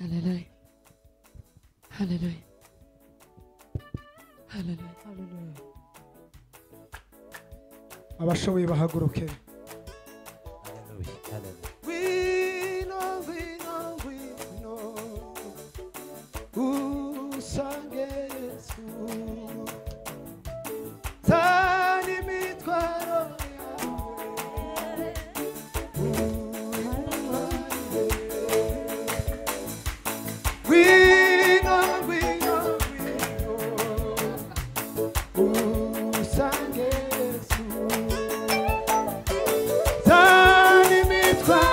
Hallelujah. Hallelujah. Hallelujah. Hallelujah. abashoboye bahaguruke. Hallelujah. Hallelujah. We know usange Yesu tani mitwaro yawe we know usange Yesu tani mitwaro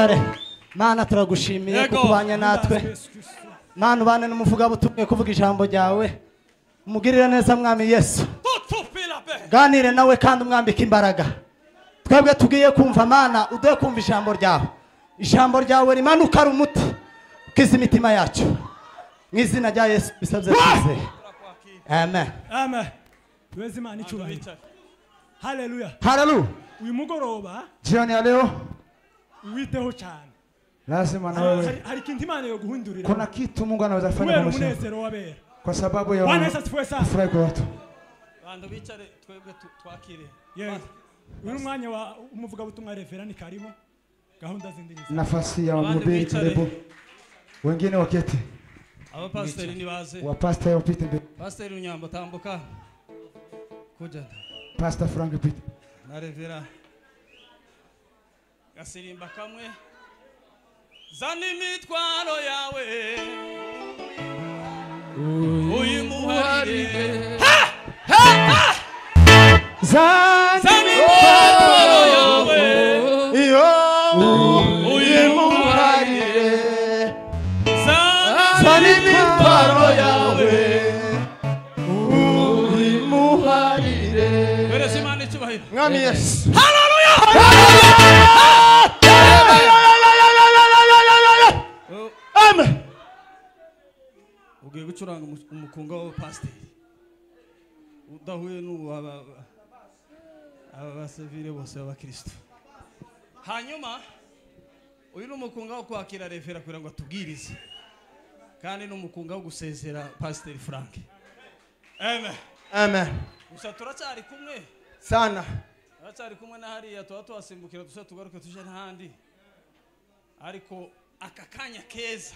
twicare. Mana turagushimiye kukubanye natwe. Mana ubane n'umuvugabutumwe kuvuga ijambo ryawe. Umugirire neza mwami Yesu. Ganire nawe kandi umwambike imbaraga. Twebwe tugiye kumva Mana uduhe kumva ijambo ryawe. Ijambo ryawe rimanuka ari umuti ukiza imitima yacu. Mu izina rya Yesu bisabye twizeye. Amen. Amen. Tuweze Imana icyubahiro. Haleluya. Haleluya. Uyu mugoroba Jioni ya leo uwiteho cyane. lazima na wewe. Hari kintu Imana yo guhindurira. Kuna kitu Mungu anaweza fanya kwa maisha. Umunezero wabera. Kwa sababu ya Bwana Yesu asifiwe sana. furaha kwa watu. Bantu bicare twebwe twakire. Yego. Uyu mwanya wa umuvuga butumwa reverani karibu. Gahunda zindi nizo. Nafasi ya mhubiri karibu. Wengine waketi. Aba pastor ni baze. Wa pastor upite mbele. Pastor Runyambo tambuka. Kuja. Pastor Frank upite. Na revera. Gasirimba kamwe. Zani mitwaro yawe. Uyimuharire. Zani mitwaro yawe. iyo uyimuharire. Zani mitwaro yawe uyimuharire. Beresi Imana icyubahiro. Mwami Yesu. Amen. Ugiye gucuranga umukunga wa pastor. Udahuye n'ubu aba basivile bose b'abakristo. Hanyuma uyu n'umukunga wo kwakira revera kugira ngo atubwirize. Kandi n'umukunga wo gusezera Pastor Frank. Amen. Amen. Gusa turacyari kumwe Sana. turacyari kumwe na hariya tuba twasimbukira dusa tugaruke tuje n'ahandi. Ariko aka kanya keza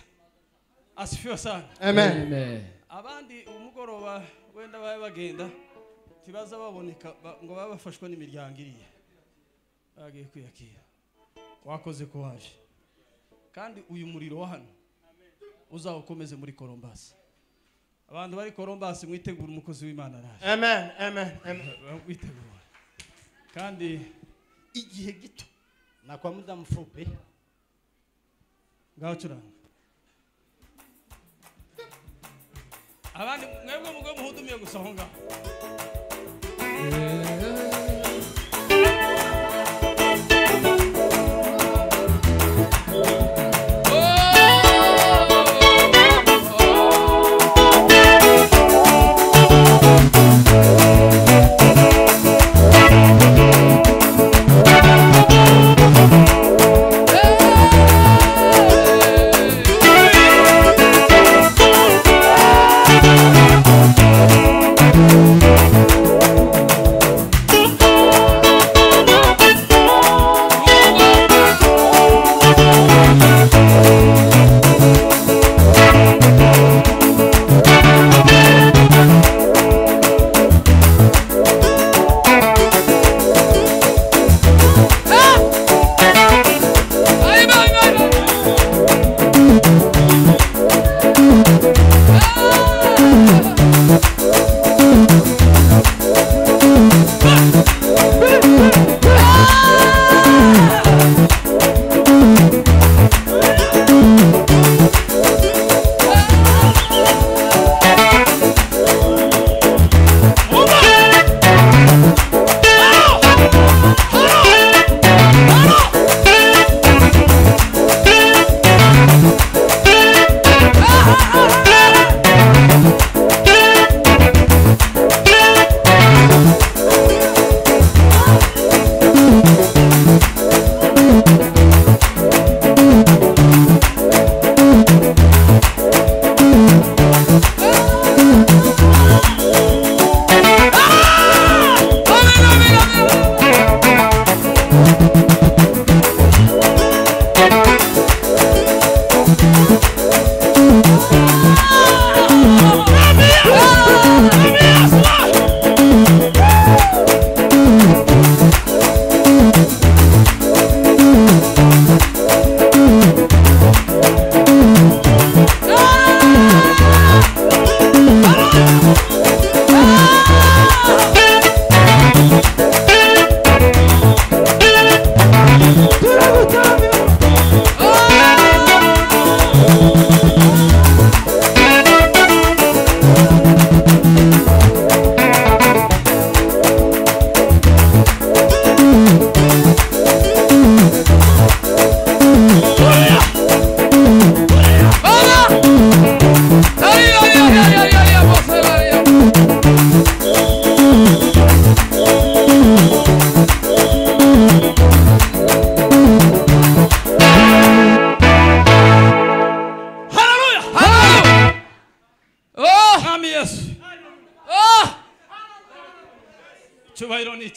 asifiwe sana. Amen. Abandi umugoroba wenda baye bagenda tibaza baboneka ngo babafashwe n'imiryango iriye bagiye kwiyakira wakoze ko waje kandi uyu muriro wa hano uzawukomeze muri Columbus. Abantu bari Columbus mwitegura umukozi w'Imana araje. Amen. Amen. Amen. Mwitegura kandi igihe gito Na kwa muda mfupi ngacuranga abandi mwebwe mugwe muhudumiye gusa aho ngaho.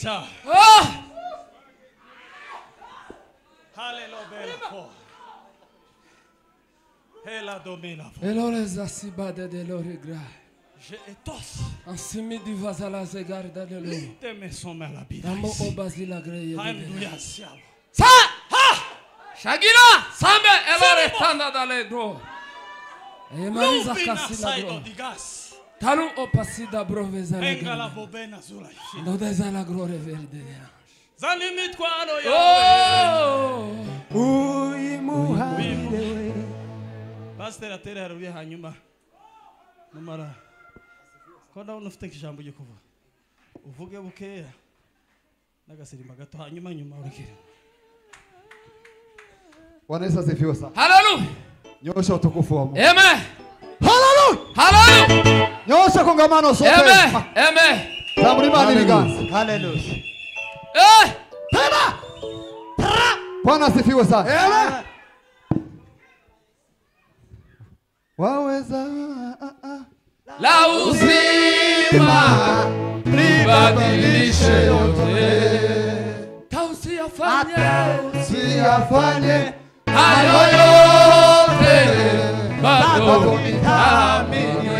ita. Hallelujah. Hela domina. Elore zasibade de lore gra. Je etos. Ansimi di vazala zegarda de lo. Te me somma la vida. Amo obazila greye. Hallelujah. Siamo. Sa! Ha! Shagina! Sambe elore tanda dale do. E mariza Lupina kasila saido gro. di gas. Talu opasida broveza la Venga la gra. bobena sulla fine. No desa glore verde. Zalimit kwano ya. Oh! uyimuhariwe Pastor atera haruye hanyuma. Numara. Kona unufite kijambo cyo kuvuga. Uvuge bukeya. Nagaserima gato hanyuma nyuma urikire. Bwana Yesu asifiwe sana. Hallelujah! Nyosha utukufu wa Mungu. Amen! Hallelujah! Hallelujah! Nyosha kongamano sote. Amen! Amen! Tamulima niliganza. haleluya Eh! Bwana asifiwe sana. Amen. Waweza La uzima libadilishe yote. Tausiyafanye siyafanye hayo yote bado nitaamini.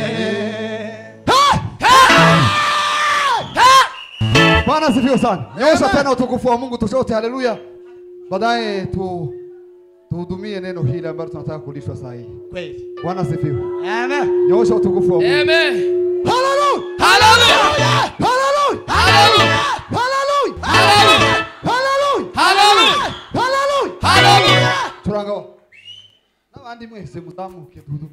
Bwana asifiwe sana. Nyosha tena utukufu wa Mungu tushote, haleluya. Baadaye tuhudumie neno hili ambalo tunataka kulishwa saa hii. Kweli. Bwana asifiwe. Amen. Nyosha utukufu wa Mungu. Amen! Haleluya. Hallelujah! Haleluya. Hallelujah! Haleluya. Hallelujah! Haleluya. Hallelujah! Haleluya. Hallelujah! Turangawa. N'abandi mwese muzamuke duhudume.